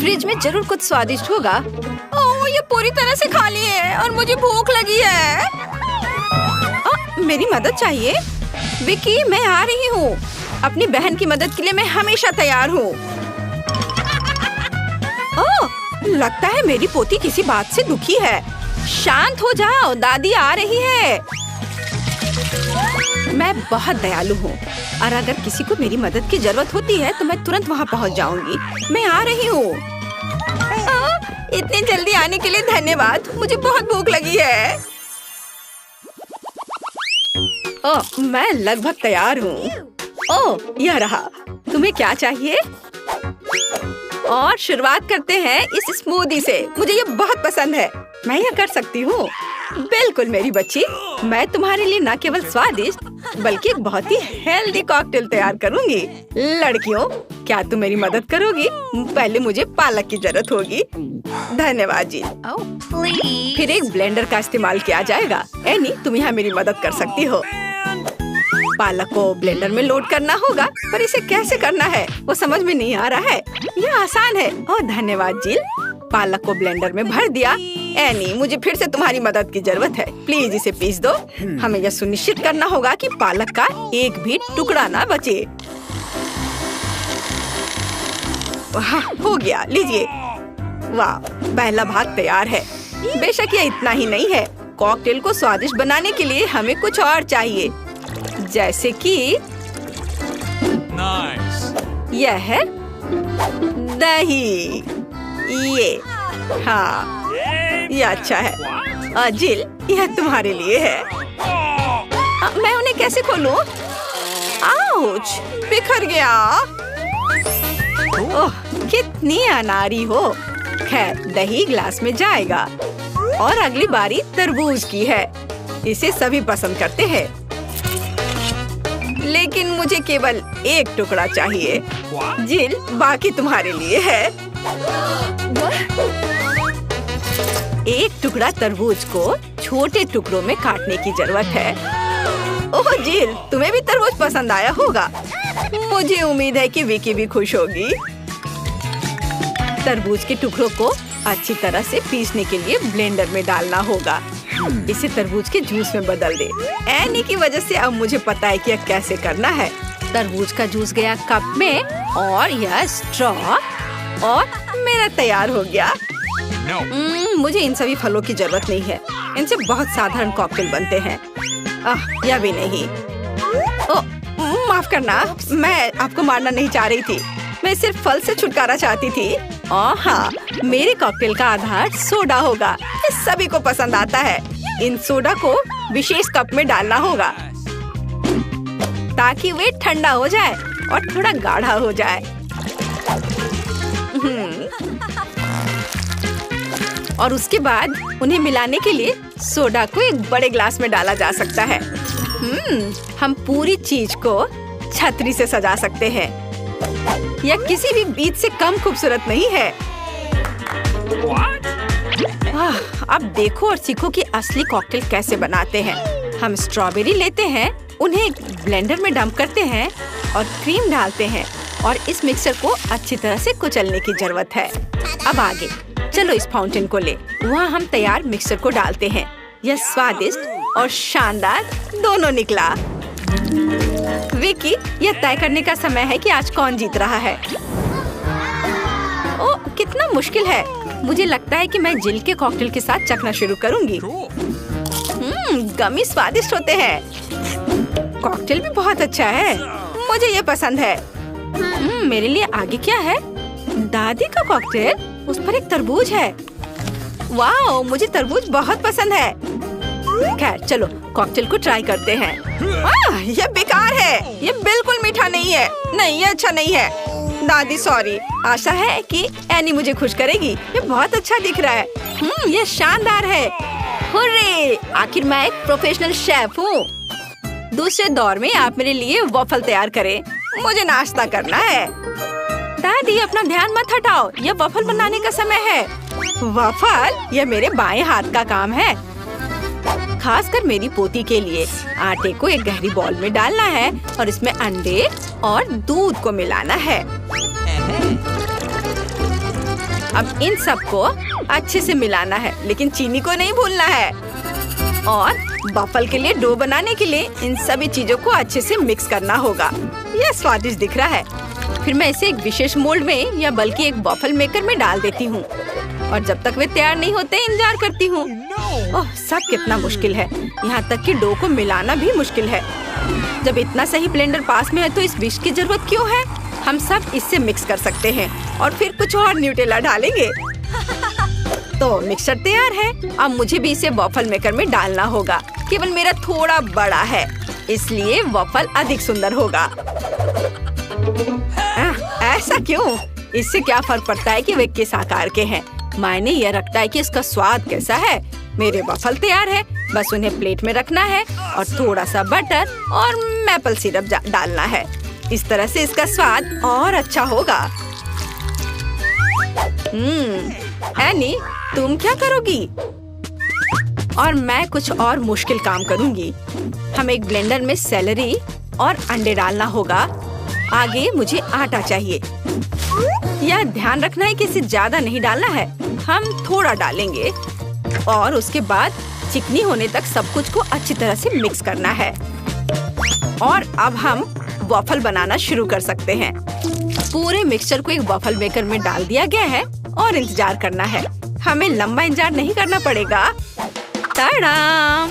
Fridge में जरूर कुछ स्वादिष्ट होगा। ओह, ये पूरी तरह से खाली है और मुझे भूख लगी है। मेरी मदद चाहिए। विकी, मैं आ रही हूँ। अपनी बहन की मदद के लिए मैं हमेशा तैयार हूँ। ओह, लगता है मेरी पोती किसी बात से दुखी है। शांत हो जाओ, दादी आ रही है। मैं बहुत दयालु हूँ और अगर किसी को मेरी मदद की जरूरत होती है तो मैं तुरंत वहाँ पहुँच जाऊंगी। मैं आ रही हूँ। इतनी जल्दी आने के लिए धन्यवाद। मुझे बहुत भूख लगी है। ओह, मैं लगभग तैयार हूँ। ओह, यह रहा। तुम्हें क्या चाहिए? और शुरुआत करते हैं इस स्मूदी से। मुझे ये बहुत पसंद है। मैं यह कर सकती हूँ। बिल्कुल मेरी बच्ची, मैं तुम्हारे लिए न केवल स्वादिष्ट बल्कि एक बहुत ही हेल्दी कॉकटेल तैयार करूँगी। लड़कियों, क्या तुम मेरी मदद करोगी? पहले मुझे पालक की जरूरत होगी। धन्यवाद जी। फिर एक ब्लेंडर का इस्तेमाल किया जाएगा। एनी, तुम यहाँ मेरी मदद कर सकती हो। पालक को ब्लेंडर में लोड करना होगा, पर इसे कैसे करना है वो समझ में नहीं आ रहा है। यह आसान है। ओह, धन्यवाद जिल। पालक को ब्लेंडर में भर दिया। एनी, मुझे फिर से तुम्हारी मदद की जरूरत है। प्लीज इसे पीस दो। हमें यह सुनिश्चित करना होगा कि पालक का एक भी टुकड़ा ना बचे। हाँ, हो गया। लीजिए। वाह, पहला भाग तैयार है। बेशक यह इतना ही नहीं है। कॉकटेल को स्वादिष्ट बनाने के लिए हमें कुछ और चाहिए, जैसे कि यह है दही। ये, हाँ, ये अच्छा है। जिल, यह तुम्हारे लिए है। मैं उन्हें कैसे खोलूं? आउच, बिखर गया। ओह, कितनी अनारी हो। खैर, दही ग्लास में जाएगा। और अगली बारी तरबूज की है। इसे सभी पसंद करते हैं, लेकिन मुझे केवल एक टुकड़ा चाहिए। जिल, बाकी तुम्हारे लिए है। एक टुकड़ा तरबूज को छोटे टुकड़ों में काटने की जरूरत है। ओह जिल, तुम्हें भी तरबूज पसंद आया होगा। मुझे उम्मीद है कि विकी भी खुश होगी। तरबूज के टुकड़ों को अच्छी तरह से पीसने के लिए ब्लेंडर में डालना होगा। इसे तरबूज के जूस में बदल दे। एनी की वजह से अब मुझे पता है कि यह कैसे करना है। तरबूज का जूस गया कप में और यह स्ट्रॉ और मेरा तैयार हो गया। मुझे इन सभी फलों की जरूरत नहीं है। इनसे बहुत साधारण कॉकटेल बनते हैं। यह भी नहीं। ओह, माफ करना, मैं आपको मारना नहीं चाह रही थी। मैं सिर्फ फल से छुटकारा चाहती थी। हाँ, मेरे कॉकटेल का आधार सोडा होगा। ये सभी को पसंद आता है। इन सोडा को विशेष कप में डालना होगा ताकि वे ठंडा हो जाए और थोड़ा गाढ़ा हो जाए। और उसके बाद उन्हें मिलाने के लिए सोडा को एक बड़े ग्लास में डाला जा सकता है। हम पूरी चीज को छतरी से सजा सकते हैं। यह किसी भी बीज से कम खूबसूरत नहीं है। अब देखो और सीखो कि असली कॉकटेल कैसे बनाते हैं। हम स्ट्रॉबेरी लेते हैं, उन्हें एक ब्लेंडर में डंप करते हैं और क्रीम डालते हैं और इस मिक्सर को अच्छी तरह से कुचलने की जरूरत है। अब आगे चलो इस फाउंटेन को ले। वहाँ हम तैयार मिक्सर को डालते हैं। यह स्वादिष्ट और शानदार दोनों निकला। विकी, यह तय करने का समय है कि आज कौन जीत रहा है। ओह, कितना मुश्किल है। मुझे लगता है कि मैं जिल के कॉकटेल के साथ चखना शुरू करूंगी। गमी स्वादिष्ट होते हैं। कॉकटेल भी बहुत अच्छा है। मुझे ये पसंद है। मेरे लिए आगे क्या है? दादी का कॉकटेल, उस पर एक तरबूज है। वाह, मुझे तरबूज बहुत पसंद है। खैर चलो कॉकटेल को ट्राई करते हैं। यह बेकार है। यह बिल्कुल मीठा नहीं है। नहीं, यह अच्छा नहीं है। दादी सॉरी। आशा है कि एनी मुझे खुश करेगी। ये बहुत अच्छा दिख रहा है। यह शानदार है। हुर्रे! आखिर मैं एक प्रोफेशनल शेफ हूँ। दूसरे दौर में आप मेरे लिए वॉफल तैयार करें। मुझे नाश्ता करना है। दादी, अपना ध्यान मत हटाओ। यह वॉफल बनाने का समय है। वॉफल? यह मेरे बाएं हाथ का काम है, खासकर मेरी पोती के लिए। आटे को एक गहरी बॉल में डालना है और इसमें अंडे और दूध को मिलाना है। अब इन सबको अच्छे से मिलाना है, लेकिन चीनी को नहीं भूलना है। और वॉफल के लिए डो बनाने के लिए इन सभी चीजों को अच्छे से मिक्स करना होगा। यह स्वादिष्ट दिख रहा है। फिर मैं इसे एक विशेष मोल्ड में या बल्कि एक वॉफल मेकर में डाल देती हूँ और जब तक वे तैयार नहीं होते इंतजार करती हूँ। ओह, सब कितना मुश्किल है। यहाँ तक कि डो को मिलाना भी मुश्किल है। जब इतना सही ब्लेंडर पास में है तो इस विस्क की जरूरत क्यों है? हम सब इससे मिक्स कर सकते हैं और फिर कुछ और न्यूटेला डालेंगे। तो मिक्सचर तैयार है। अब मुझे भी इसे वॉफल मेकर में डालना होगा। केवल मेरा थोड़ा बड़ा है, इसलिए वॉफल अधिक सुंदर होगा। ऐसा क्यों? इससे क्या फर्क पड़ता है कि वे किस आकार के हैं? मायने यह रखता है कि इसका स्वाद कैसा है। मेरे वॉफल तैयार है, बस उन्हें प्लेट में रखना है और थोड़ा सा बटर और मैपल सिरप डालना है। इस तरह से इसका स्वाद और अच्छा होगा। एनी, तुम क्या करोगी? और मैं कुछ और मुश्किल काम करूंगी। हम एक ब्लेंडर में सेलरी और अंडे डालना होगा। आगे मुझे आटा चाहिए। यह ध्यान रखना है कि इसे ज्यादा नहीं डालना है। हम थोड़ा डालेंगे और उसके बाद चिकनी होने तक सब कुछ को अच्छी तरह से मिक्स करना है। और अब हम वॉफल बनाना शुरू कर सकते हैं। पूरे मिक्सचर को एक वॉफल मेकर में डाल दिया गया है और इंतजार करना है। हमें लंबा इंतजार नहीं करना पड़ेगा। टाडाम!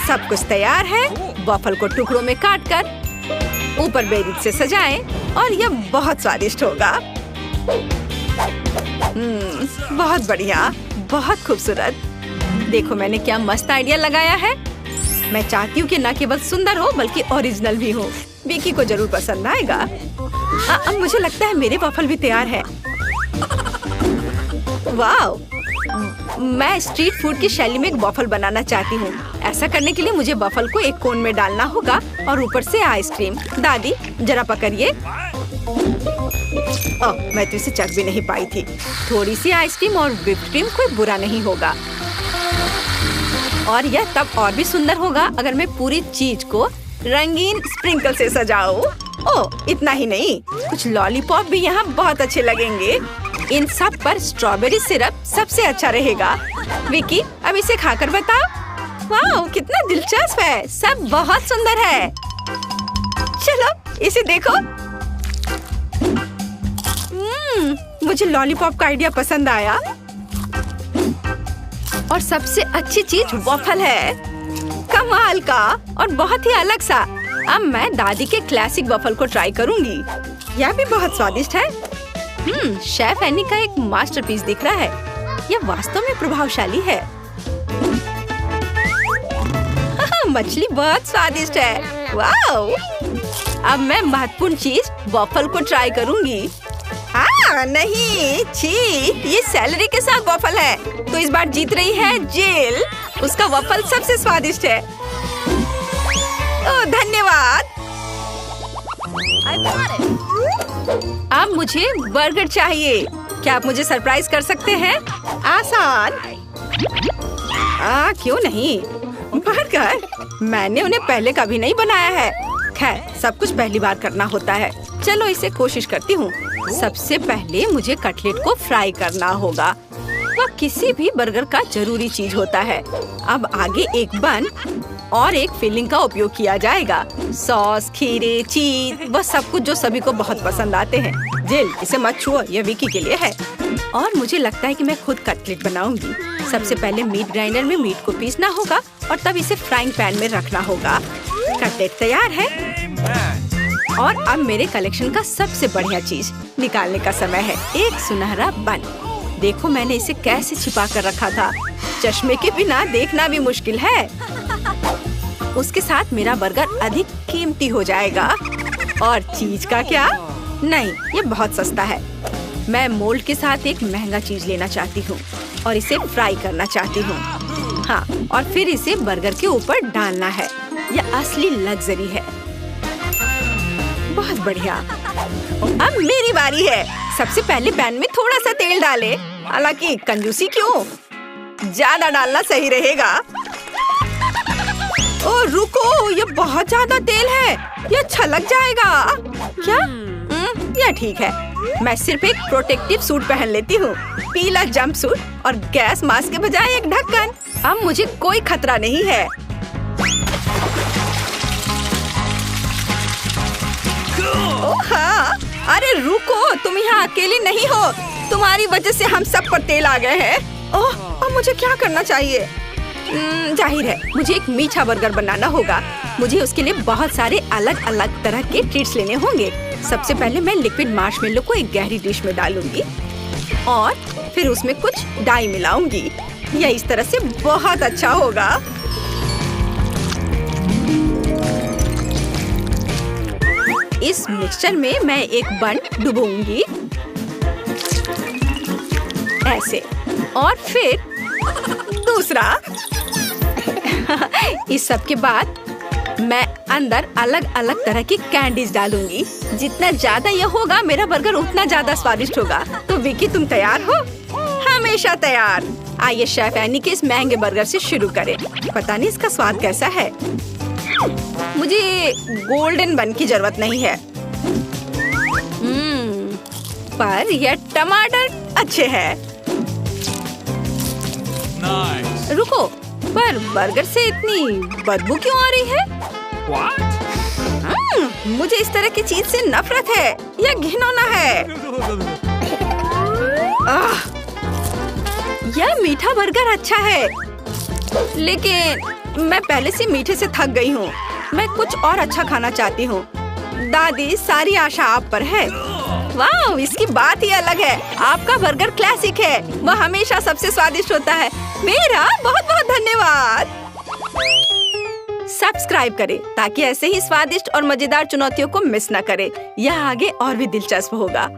सब कुछ तैयार है। वॉफल को टुकड़ों में काटकर ऊपर बेरीज से सजाएं और यह बहुत स्वादिष्ट होगा। बहुत बढ़िया, बहुत खूबसूरत। देखो मैंने क्या मस्त आइडिया लगाया है। मैं चाहती हूँ कि न केवल सुंदर हो बल्कि ओरिजिनल भी हो। विकी को जरूर पसंद आएगा। अब मुझे लगता है मेरे वॉफल भी तैयार है। वाह! मैं स्ट्रीट फूड की शैली में एक वॉफल बनाना चाहती हूँ। ऐसा करने के लिए मुझे वॉफल को एक कोन में डालना होगा और ऊपर से आइसक्रीम। दादी जरा पकड़िए। मैं तो इसे चख भी नहीं पाई थी। थोड़ी सी आइसक्रीम और व्हिप्ड क्रीम कोई बुरा नहीं होगा। और यह तब और भी सुंदर होगा अगर मैं पूरी चीज को रंगीन स्प्रिंकल से सजाऊं। ओह, इतना ही नहीं, कुछ लॉलीपॉप भी यहाँ बहुत अच्छे लगेंगे। इन सब पर स्ट्रॉबेरी सिरप सबसे अच्छा रहेगा। विकी, अब इसे खाकर बताओ। वाह, कितना दिलचस्प है। सब बहुत सुंदर है। चलो इसे देखो। मुझे लॉलीपॉप का आइडिया पसंद आया। और सबसे अच्छी चीज वॉफल है। कमाल का और बहुत ही अलग सा। अब मैं दादी के क्लासिक वॉफल को ट्राई करूंगी। यह भी बहुत स्वादिष्ट है। शेफ एनी का एक मास्टरपीस दिख रहा है। यह वास्तव में प्रभावशाली है। मछली बहुत स्वादिष्ट है। वाओ! अब मैं महत्वपूर्ण चीज वॉफल को ट्राई करूंगी। नहीं, छी, ये सेलरी के साथ वॉफल है। तो इस बार जीत रही है जिल। उसका वॉफल सबसे स्वादिष्ट है। ओह, धन्यवाद। अब मुझे बर्गर चाहिए। क्या आप मुझे सरप्राइज कर सकते हैं? आसान। क्यों नहीं? बर्गर? मैंने उन्हें पहले कभी नहीं बनाया है। खैर, सब कुछ पहली बार करना होता है। चलो इसे कोशिश करती हूँ। सबसे पहले मुझे कटलेट को फ्राई करना होगा। वह किसी भी बर्गर का जरूरी चीज होता है। अब आगे एक बन और एक फिलिंग का उपयोग किया जाएगा। सॉस, खीरे, चीज, वह सब कुछ जो सभी को बहुत पसंद आते हैं। जिल, इसे मत छुओ, यह विकी के लिए है। और मुझे लगता है कि मैं खुद कटलेट बनाऊंगी। सबसे पहले मीट ग्राइंडर में मीट को पीसना होगा और तब इसे फ्राइंग पैन में रखना होगा। कटलेट तैयार है। और अब मेरे कलेक्शन का सबसे बढ़िया चीज निकालने का समय है। एक सुनहरा बन। देखो मैंने इसे कैसे छिपा कर रखा था। चश्मे के बिना देखना भी मुश्किल है। उसके साथ मेरा बर्गर अधिक कीमती हो जाएगा। और चीज का क्या? नहीं, ये बहुत सस्ता है। मैं मोल्ड के साथ एक महंगा चीज लेना चाहती हूँ और इसे फ्राई करना चाहती हूँ। हाँ, और फिर इसे बर्गर के ऊपर डालना है। यह असली लग्जरी है। बहुत बढ़िया। अब मेरी बारी है। सबसे पहले पैन में थोड़ा सा तेल डालें। हालांकि कंजूसी क्यों? ज्यादा डालना सही रहेगा। ओह रुको, ये बहुत ज्यादा तेल है। ये छलक जाएगा। क्या? यह ठीक है। मैं सिर्फ एक प्रोटेक्टिव सूट पहन लेती हूँ, पीला जंप सूट और गैस मास्क के बजाय एक ढक्कन। अब मुझे कोई खतरा नहीं है। ओह हाँ, अरे रुको, तुम यहाँ अकेले नहीं हो। तुम्हारी वजह से हम सब पर तेल आ गए हैं। ओह, अब मुझे क्या करना चाहिए? जाहिर है मुझे एक मीठा बर्गर बनाना होगा। मुझे उसके लिए बहुत सारे अलग अलग तरह के ट्रीट्स लेने होंगे। सबसे पहले मैं लिक्विड मार्शमेलो को एक गहरी डिश में डालूंगी और फिर उसमें कुछ डाई मिलाऊंगी। यह इस तरह से बहुत अच्छा होगा। इस मिक्सचर में मैं एक बन डुबोऊंगी ऐसे, और फिर दूसरा। इस सब के बाद मैं अंदर अलग अलग तरह की कैंडीज डालूंगी। जितना ज्यादा यह होगा मेरा बर्गर उतना ज्यादा स्वादिष्ट होगा। तो विकी, तुम तैयार हो? हमेशा तैयार। आइए शेफ एनी के इस महंगे बर्गर से शुरू करें। पता नहीं इसका स्वाद कैसा है। मुझे गोल्डन बन की जरूरत नहीं है, पर यह टमाटर अच्छे हैं। Nice. रुको, पर बर्गर से इतनी बदबू क्यों आ रही है? मुझे इस तरह की चीज से नफरत है। यह घिनौना है। यह मीठा बर्गर अच्छा है, लेकिन मैं पहले से मीठे से थक गई हूँ। मैं कुछ और अच्छा खाना चाहती हूँ। दादी, सारी आशा आप पर है। वाह, इसकी बात ही अलग है। आपका बर्गर क्लासिक है, वह हमेशा सबसे स्वादिष्ट होता है। मेरा बहुत बहुत धन्यवाद। सब्सक्राइब करें ताकि ऐसे ही स्वादिष्ट और मजेदार चुनौतियों को मिस न करें। यह आगे और भी दिलचस्प होगा।